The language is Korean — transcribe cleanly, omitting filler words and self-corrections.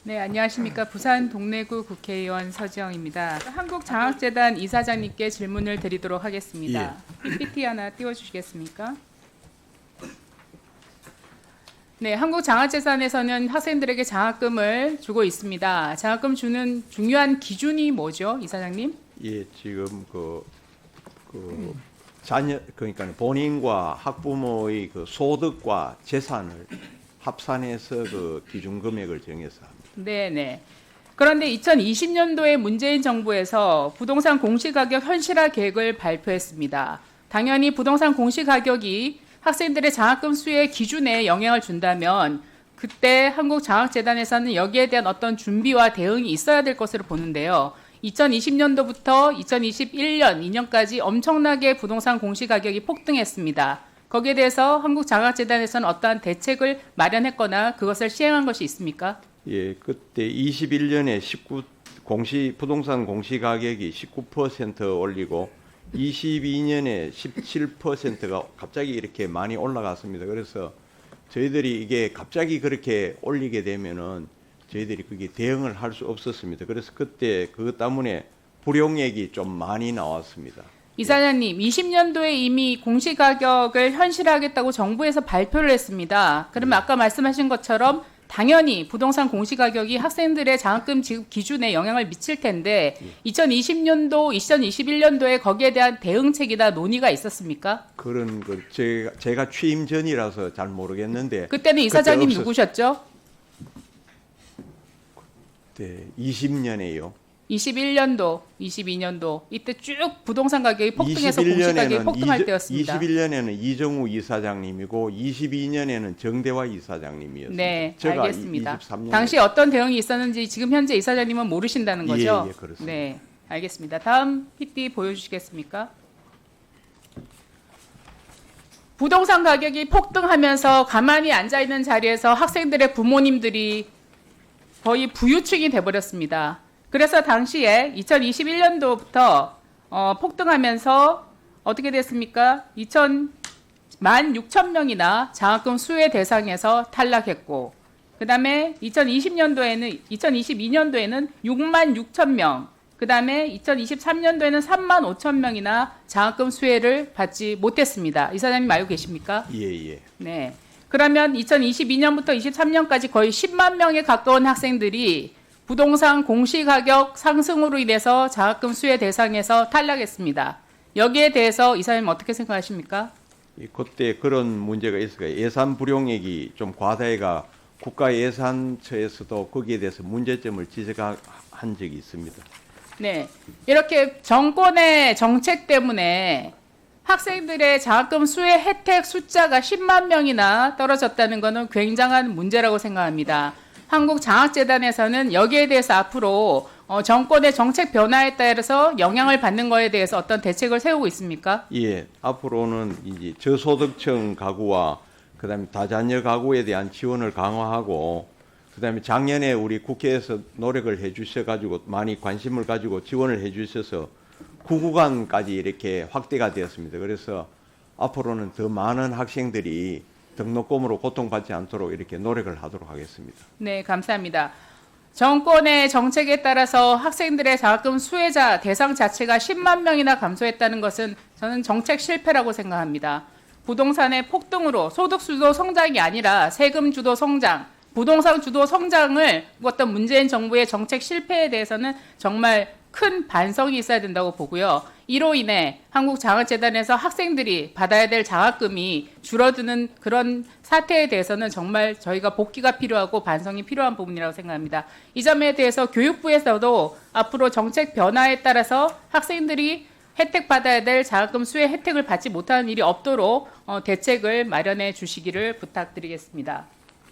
네, 안녕하십니까. 부산 동래구 국회의원 서지영입니다. 한국장학재단 이사장님께 질문을 드리도록 하겠습니다. PPT 하나 띄워주시겠습니까? 네, 한국장학재단에서는 학생들에게 장학금을 주고 있습니다. 장학금 주는 중요한 기준이 뭐죠, 이사장님? 예, 지금 자녀 그러니까 본인과 학부모의 그 소득과 재산을 합산해서 그 기준 금액을 정해서 합니다. 네. 그런데 2020년도에 문재인 정부에서 부동산 공시가격 현실화 계획을 발표했습니다. 당연히 부동산 공시가격이 학생들의 장학금 수의 기준에 영향을 준다면 그때 한국장학재단에서는 여기에 대한 어떤 준비와 대응이 있어야 될 것으로 보는데요. 2020년도부터 2021년 2년까지 엄청나게 부동산 공시가격이 폭등했습니다. 거기에 대해서 한국장학재단에서는 어떠한 대책을 마련했거나 그것을 시행한 것이 있습니까? 예, 그때 21년에 부동산 공시 가격이 19% 올리고 22년에 17%가 갑자기 이렇게 많이 올라갔습니다. 그래서 저희들이 이게 갑자기 그렇게 올리게 되면은 저희들이 그게 대응을 할 수 없었습니다. 그래서 그때 그것 때문에 불용액이 좀 많이 나왔습니다. 이사장님, 20년도에 이미 공시가격을 현실화하겠다고 정부에서 발표를 했습니다. 그러면 아까 말씀하신 것처럼 당연히 부동산 공시가격이 학생들의 장학금 지급 기준에 영향을 미칠 텐데 2020년도, 2021년도에 거기에 대한 대응책이나 논의가 있었습니까? 그런 걸 제가 취임 전이라서 잘 모르겠는데 그때는 이사장님 누구셨죠? 네, 20년에요. 21년도, 22년도 이때 쭉 부동산 가격이 폭등해서 공시가격이 폭등할 때였습니다. 21년에는 이정우 이사장님이고 22년에는 정대화 이사장님이었습니다. 네, 제가 알겠습니다. 23년에 당시 어떤 대응이 있었는지 지금 현재 이사장님은 모르신다는 거죠? 예, 그렇습니다. 네, 알겠습니다. 다음 PT 보여주시겠습니까? 부동산 가격이 폭등하면서 가만히 앉아있는 자리에서 학생들의 부모님들이 거의 부유층이 돼버렸습니다. 그래서 당시에 2021년도부터 폭등하면서 어떻게 됐습니까? 16,000명이나 장학금 수혜 대상에서 탈락했고 그 다음에 2022년도에는 66,000명 그 다음에 2023년도에는 35,000명이나 장학금 수혜를 받지 못했습니다. 이사장님 알고 계십니까? 예. 네. 그러면 2022년부터 23년까지 거의 10만 명에 가까운 학생들이 부동산 공시가격 상승으로 인해서 장학금 수혜 대상에서 탈락했습니다. 여기에 대해서 이사님 어떻게 생각하십니까? 그때 그런 문제가 있어요. 예산 불용액이 좀 과다해가 국가예산처에서도 거기에 대해서 문제점을 지적한 적이 있습니다. 네. 이렇게 정권의 정책 때문에 학생들의 장학금 수혜 혜택 숫자가 10만 명이나 떨어졌다는 것은 굉장한 문제라고 생각합니다. 한국장학재단에서는 여기에 대해서 앞으로 정권의 정책 변화에 따라서 영향을 받는 것에 대해서 어떤 대책을 세우고 있습니까? 예, 앞으로는 이제 저소득층 가구와 그다음에 다자녀 가구에 대한 지원을 강화하고 그다음에 작년에 우리 국회에서 노력을 해주셔가지고 많이 관심을 가지고 지원을 해주셔서 9구간까지 이렇게 확대가 되었습니다. 그래서 앞으로는 더 많은 학생들이 등록금으로 고통받지 않도록 이렇게 노력을 하도록 하겠습니다. 네, 감사합니다. 정권의 정책에 따라서 학생들의 장학금 수혜자 대상 자체가 10만 명이나 감소했다는 것은 저는 정책 실패라고 생각합니다. 부동산의 폭등으로 소득 주도 성장이 아니라 세금 주도 성장, 부동산 주도 성장을 꾸었던 문재인 정부의 정책 실패에 대해서는 정말 큰 반성이 있어야 된다고 보고요. 이로 인해 한국장학재단에서 학생들이 받아야 될 장학금이 줄어드는 그런 사태에 대해서는 정말 저희가 복귀가 필요하고 반성이 필요한 부분이라고 생각합니다. 이 점에 대해서 교육부에서도 앞으로 정책 변화에 따라서 학생들이 혜택 받아야 될 장학금 수혜 혜택을 받지 못하는 일이 없도록 대책을 마련해 주시기를 부탁드리겠습니다.